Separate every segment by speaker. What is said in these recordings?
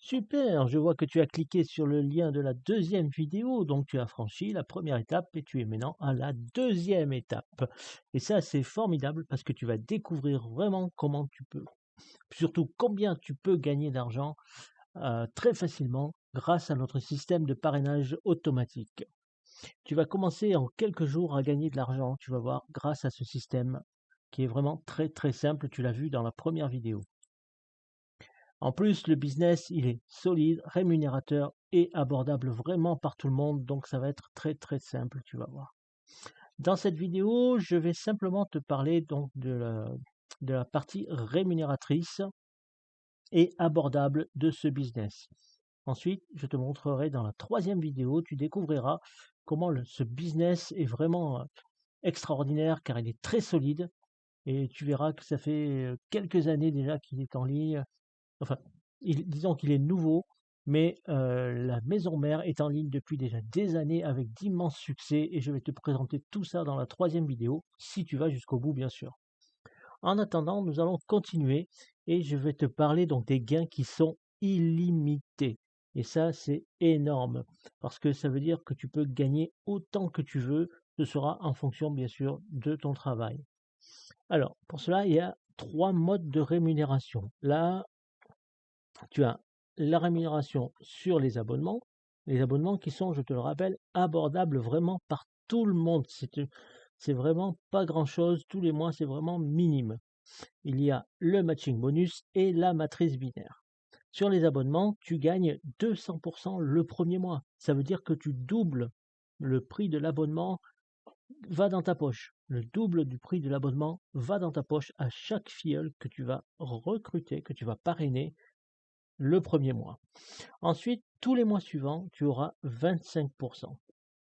Speaker 1: Super, je vois que tu as cliqué sur le lien de la deuxième vidéo, donc tu as franchi la première étape et tu es maintenant à la deuxième étape. Et ça, c'est formidable parce que tu vas découvrir vraiment comment tu peux, surtout combien tu peux gagner d'argent très facilement grâce à notre système de parrainage automatique. Tu vas commencer en quelques jours à gagner de l'argent, tu vas voir, grâce à ce système qui est vraiment très très simple, tu l'as vu dans la première vidéo. En plus, le business, il est solide, rémunérateur et abordable vraiment par tout le monde, donc ça va être très très simple, tu vas voir. Dans cette vidéo, je vais simplement te parler donc de la partie rémunératrice et abordable de ce business. Ensuite, je te montrerai dans la troisième vidéo, tu découvriras comment ce business est vraiment extraordinaire car il est très solide et tu verras que ça fait quelques années déjà qu'il est en ligne. Enfin, disons qu'il est nouveau, mais la maison mère est en ligne depuis déjà des années avec d'immenses succès et je vais te présenter tout ça dans la troisième vidéo, si tu vas jusqu'au bout bien sûr. En attendant, nous allons continuer et je vais te parler donc des gains qui sont illimités. Et ça, c'est énorme parce que ça veut dire que tu peux gagner autant que tu veux. Ce sera en fonction, bien sûr, de ton travail. Alors, pour cela, il y a trois modes de rémunération. Là, tu as la rémunération sur les abonnements qui sont, je te le rappelle, abordables vraiment par tout le monde. C'est vraiment pas grand-chose, tous les mois, c'est vraiment minime. Il y a le matching bonus et la matrice binaire. Sur les abonnements, tu gagnes 200% le premier mois. Ça veut dire que tu doubles le prix de l'abonnement, va dans ta poche. Le double du prix de l'abonnement va dans ta poche à chaque filleul que tu vas recruter, que tu vas parrainer le premier mois. Ensuite, tous les mois suivants, tu auras 25%.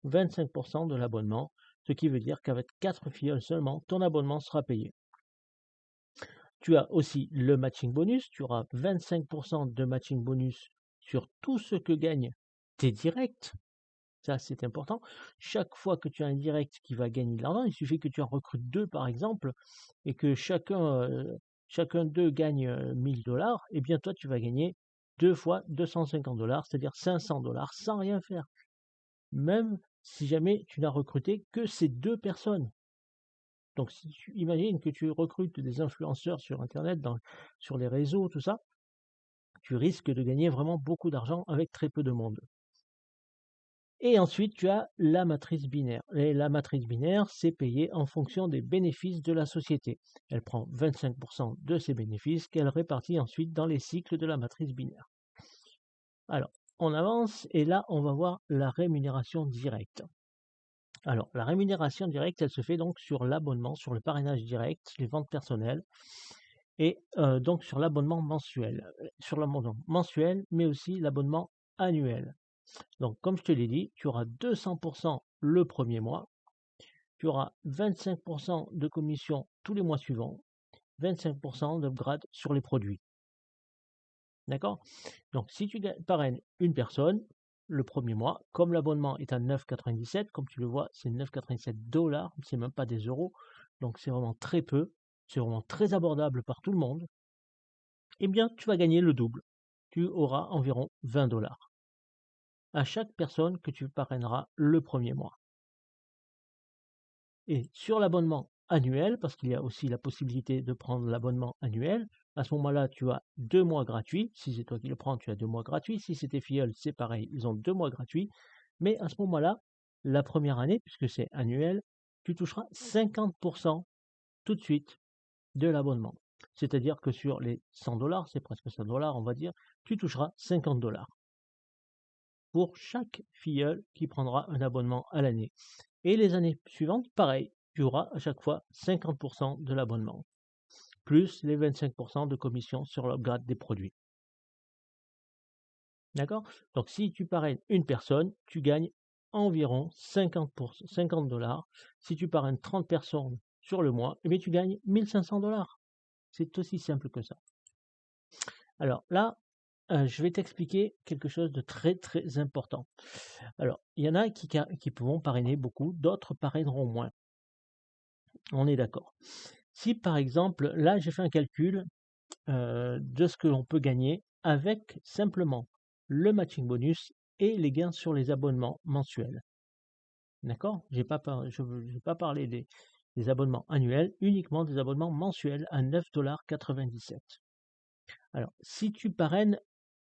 Speaker 1: 25% de l'abonnement, ce qui veut dire qu'avec 4 filleuls seulement, ton abonnement sera payé. Tu as aussi le matching bonus, tu auras 25% de matching bonus sur tout ce que gagnent tes directs. Ça, c'est important. Chaque fois que tu as un direct qui va gagner de l'argent, il suffit que tu en recrutes deux, par exemple, et que chacun d'eux gagne 1000 dollars, et bien toi, tu vas gagner deux fois 250 dollars, c'est-à-dire 500 dollars sans rien faire. Même si jamais tu n'as recruté que ces deux personnes. Donc, si tu imagines que tu recrutes des influenceurs sur Internet, sur les réseaux, tout ça, tu risques de gagner vraiment beaucoup d'argent avec très peu de monde. Et ensuite, tu as la matrice binaire. Et la matrice binaire, c'est payé en fonction des bénéfices de la société. Elle prend 25% de ses bénéfices qu'elle répartit ensuite dans les cycles de la matrice binaire. Alors, on avance et là, on va voir la rémunération directe. Alors, la rémunération directe, elle se fait donc sur l'abonnement, sur le parrainage direct, les ventes personnelles, et donc sur l'abonnement mensuel. Sur l'abonnement mensuel, mais aussi l'abonnement annuel. Donc, comme je te l'ai dit, tu auras 200% le premier mois, tu auras 25% de commission tous les mois suivants, 25% d'upgrade sur les produits. D'accord? Donc, si tu parraines une personne, le premier mois, comme l'abonnement est à 9,97, comme tu le vois, c'est 9,97 dollars, c'est même pas des euros, donc c'est vraiment très peu, c'est vraiment très abordable par tout le monde, eh bien, tu vas gagner le double. Tu auras environ 20 dollars à chaque personne que tu parraineras le premier mois. Et sur l'abonnement annuel, parce qu'il y a aussi la possibilité de prendre l'abonnement annuel, à ce moment-là, tu as 2 mois gratuits. Si c'est toi qui le prends, tu as 2 mois gratuits. Si c'est tes filleuls, c'est pareil, ils ont 2 mois gratuits. Mais à ce moment-là, la première année, puisque c'est annuel, tu toucheras 50% tout de suite de l'abonnement. C'est-à-dire que sur les 100 dollars, c'est presque 100 dollars, on va dire, tu toucheras 50 dollars pour chaque filleul qui prendra un abonnement à l'année. Et les années suivantes, pareil, tu auras à chaque fois 50% de l'abonnement, plus les 25% de commission sur l'upgrade des produits. D'accord? Donc si tu parraines une personne, tu gagnes environ 50 dollars. Si tu parraines 30 personnes sur le mois, eh bien, tu gagnes 1500 dollars. C'est aussi simple que ça. Alors là, je vais t'expliquer quelque chose de très très important. Alors, il y en a qui pourront parrainer beaucoup, d'autres parraineront moins. On est d'accord. Si par exemple, là j'ai fait un calcul de ce que l'on peut gagner avec simplement le matching bonus et les gains sur les abonnements mensuels. D'accord? Je n'ai pas parlé des abonnements annuels, uniquement des abonnements mensuels à 9,97 $. Alors, si tu parraines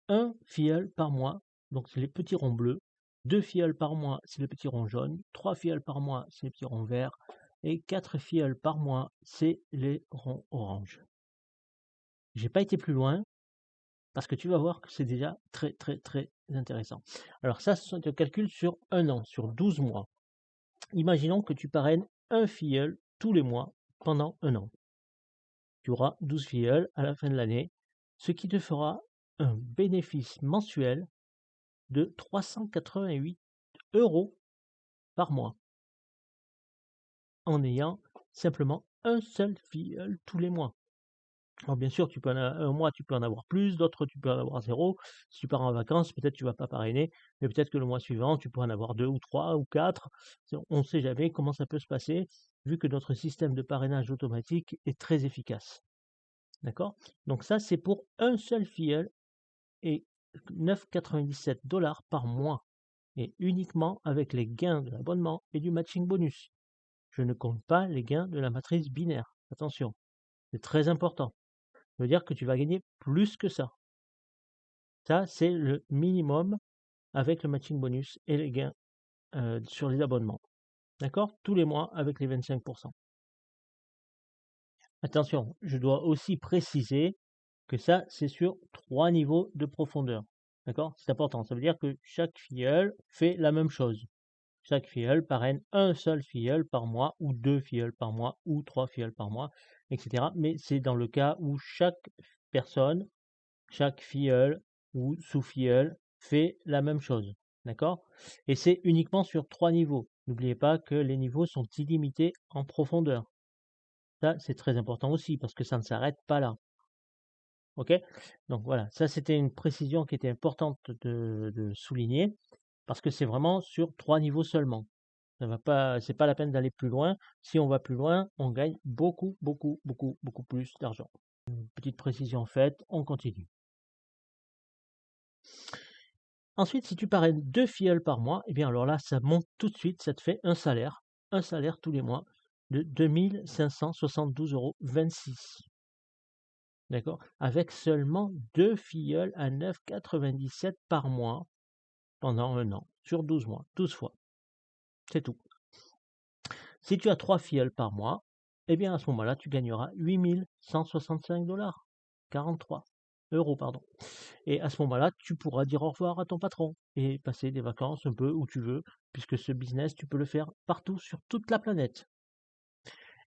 Speaker 1: un filleul par mois, donc c'est les petits ronds bleus, 2 filleuls par mois, c'est les petits ronds jaunes, 3 filleuls par mois, c'est les petits ronds verts, et 4 filleuls par mois, c'est les ronds orange. J'ai pas été plus loin, parce que tu vas voir que c'est déjà très très très intéressant. Alors ça, ce sont des calculs sur un an, sur 12 mois. Imaginons que tu parraines un filleul tous les mois pendant un an. Tu auras 12 filleuls à la fin de l'année, ce qui te fera un bénéfice mensuel de 388 € par mois, en ayant simplement un seul filleul tous les mois. Alors bien sûr, un mois, tu peux en avoir plus, d'autres, tu peux en avoir 0. Si tu pars en vacances, peut-être tu vas pas parrainer, mais peut-être que le mois suivant, tu peux en avoir 2 ou 3 ou 4. On ne sait jamais comment ça peut se passer, vu que notre système de parrainage automatique est très efficace. D'accord? Donc ça, c'est pour un seul filleul et 9,97 $ par mois, et uniquement avec les gains de l'abonnement et du matching bonus. Je ne compte pas les gains de la matrice binaire. Attention, c'est très important. Ça veut dire que tu vas gagner plus que ça. Ça, c'est le minimum avec le matching bonus et les gains sur les abonnements. D'accord? Tous les mois avec les 25%. Attention, je dois aussi préciser que ça, c'est sur 3 niveaux de profondeur. D'accord? C'est important. Ça veut dire que chaque filleul fait la même chose. Chaque filleul parraine un seul filleul par mois, ou 2 filleuls par mois, ou 3 filleuls par mois, etc. Mais c'est dans le cas où chaque personne, chaque filleul ou sous-filleul fait la même chose. D'accord? Et c'est uniquement sur 3 niveaux. N'oubliez pas que les niveaux sont illimités en profondeur. Ça, c'est très important aussi, parce que ça ne s'arrête pas là. Ok? Donc voilà, ça c'était une précision qui était importante de souligner, parce que c'est vraiment sur 3 niveaux seulement. Ça va pas, c'est pas la peine d'aller plus loin. Si on va plus loin, on gagne beaucoup, beaucoup, beaucoup, beaucoup plus d'argent. Une petite précision faite, on continue. Ensuite, si tu parraines 2 filleuls par mois, et bien alors là, ça monte tout de suite, ça te fait un salaire tous les mois de 2 572,26 €. D'accord? Avec seulement 2 filleuls à 9,97 € par mois pendant un an, sur 12 mois, 12 fois. C'est tout. Si tu as 3 filleuls par mois, eh bien à ce moment-là, tu gagneras 8 165 $, 43 euros, pardon. Et à ce moment-là, tu pourras dire au revoir à ton patron et passer des vacances un peu où tu veux, puisque ce business, tu peux le faire partout sur toute la planète.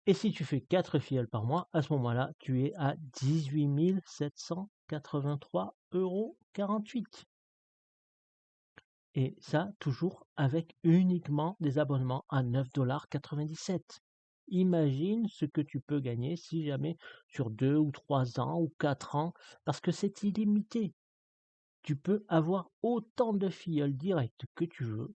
Speaker 1: Et si tu fais 4 filleuls par mois, à ce moment-là, tu es à 18 783,48 €. Et ça, toujours avec uniquement des abonnements à 9,97 $. Imagine ce que tu peux gagner si jamais sur 2 ou 3 ans ou 4 ans, parce que c'est illimité. Tu peux avoir autant de filleuls directs que tu veux,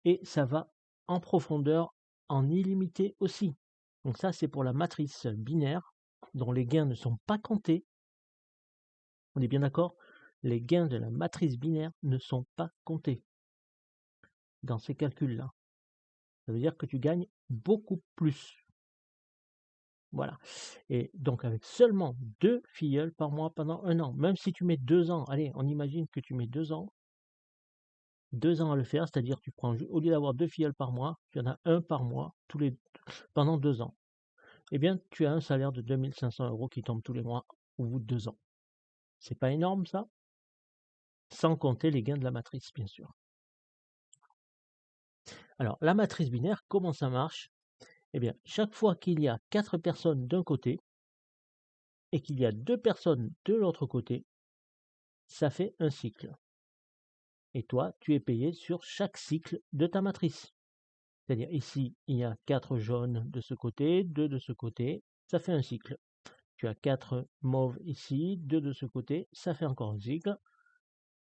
Speaker 1: et ça va en profondeur en illimité aussi. Donc ça, c'est pour la matrice binaire, dont les gains ne sont pas comptés. On est bien d'accord? Les gains de la matrice binaire ne sont pas comptés dans ces calculs-là. Ça veut dire que tu gagnes beaucoup plus. Voilà. Et donc avec seulement 2 filleuls par mois pendant un an, même si tu mets 2 ans, allez, on imagine que tu mets 2 ans, 2 ans à le faire, c'est-à-dire tu prends, au lieu d'avoir 2 filleuls par mois, tu en as un par mois pendant 2 ans. Eh bien, tu as un salaire de 2 500 € qui tombe tous les mois au bout de 2 ans. C'est pas énorme ça? Sans compter les gains de la matrice, bien sûr. Alors, la matrice binaire, comment ça marche? Eh bien, chaque fois qu'il y a 4 personnes d'un côté et qu'il y a 2 personnes de l'autre côté, ça fait un cycle. Et toi, tu es payé sur chaque cycle de ta matrice. C'est-à-dire ici, il y a 4 jaunes de ce côté, 2 de ce côté, ça fait un cycle. Tu as 4 mauves ici, 2 de ce côté, ça fait encore un cycle.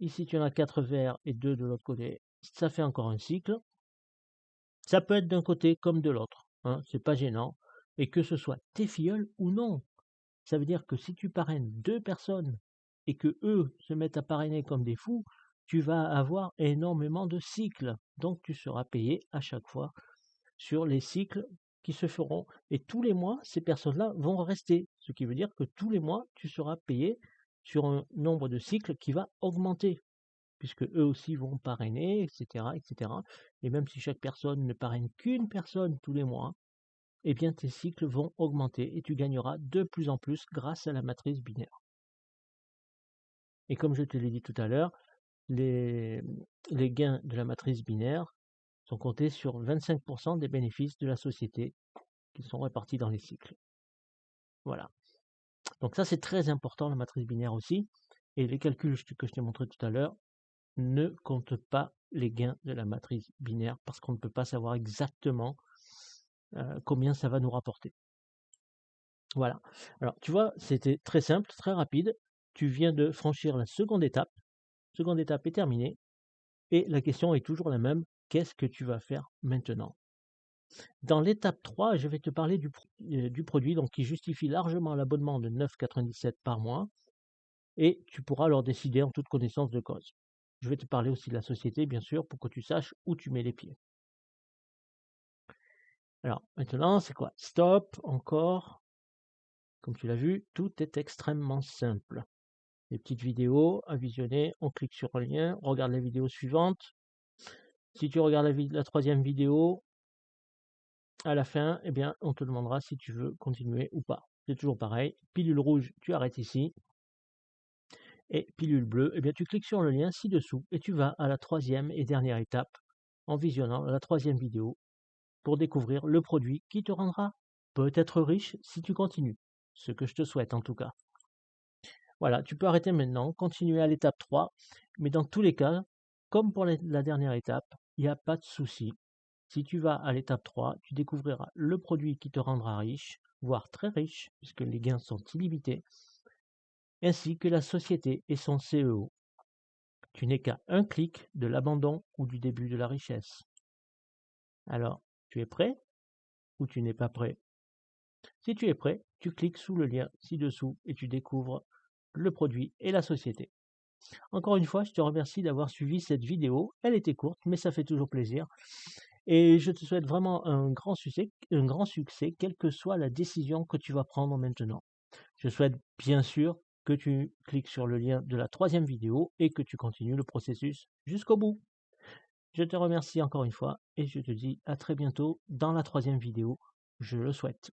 Speaker 1: Ici, tu en as 4 verts et 2 de l'autre côté, ça fait encore un cycle. Ça peut être d'un côté comme de l'autre, hein, c'est pas gênant. Et que ce soit tes filleuls ou non. Ça veut dire que si tu parraines 2 personnes et que eux se mettent à parrainer comme des fous, tu vas avoir énormément de cycles. Donc tu seras payé à chaque fois sur les cycles qui se feront. Et tous les mois, ces personnes-là vont rester. Ce qui veut dire que tous les mois, tu seras payé sur un nombre de cycles qui va augmenter, puisque eux aussi vont parrainer, etc., etc. Et même si chaque personne ne parraine qu'une personne tous les mois, eh bien tes cycles vont augmenter et tu gagneras de plus en plus grâce à la matrice binaire. Et comme je te l'ai dit tout à l'heure, les gains de la matrice binaire sont comptés sur 25% des bénéfices de la société qui sont répartis dans les cycles. Voilà. Donc ça, c'est très important, la matrice binaire aussi. Et les calculs que je t'ai montré tout à l'heure ne comptent pas les gains de la matrice binaire parce qu'on ne peut pas savoir exactement combien ça va nous rapporter. Voilà. Alors, tu vois, c'était très simple, très rapide. Tu viens de franchir la seconde étape. Seconde étape est terminée. Et la question est toujours la même. Qu'est-ce que tu vas faire maintenant? Dans l'étape 3, je vais te parler du produit donc, qui justifie largement l'abonnement de 9,97 € par mois. Et tu pourras alors décider en toute connaissance de cause. Je vais te parler aussi de la société, bien sûr, pour que tu saches où tu mets les pieds. Alors, maintenant, c'est quoi? Stop, encore. Comme tu l'as vu, tout est extrêmement simple. Les petites vidéos à visionner, on clique sur le lien, on regarde la vidéo suivante. Si tu regardes la troisième vidéo, à la fin, eh bien, on te demandera si tu veux continuer ou pas. C'est toujours pareil. Pilule rouge, tu arrêtes ici. Et pilule bleue, eh bien, tu cliques sur le lien ci-dessous et tu vas à la troisième et dernière étape en visionnant la troisième vidéo pour découvrir le produit qui te rendra peut-être riche si tu continues. Ce que je te souhaite en tout cas. Voilà, tu peux arrêter maintenant, continuer à l'étape 3, mais dans tous les cas, comme pour la dernière étape, il n'y a pas de souci. Si tu vas à l'étape 3, tu découvriras le produit qui te rendra riche, voire très riche, puisque les gains sont illimités, ainsi que la société et son CEO. Tu n'es qu'à un clic de l'abandon ou du début de la richesse. Alors, tu es prêt ou tu n'es pas prêt? Si tu es prêt, tu cliques sous le lien ci-dessous et tu découvres le produit et la société. Encore une fois, je te remercie d'avoir suivi cette vidéo. Elle était courte, mais ça fait toujours plaisir. Et je te souhaite vraiment un grand succès, quelle que soit la décision que tu vas prendre maintenant. Je souhaite bien sûr que tu cliques sur le lien de la troisième vidéo et que tu continues le processus jusqu'au bout. Je te remercie encore une fois et je te dis à très bientôt dans la troisième vidéo, je le souhaite.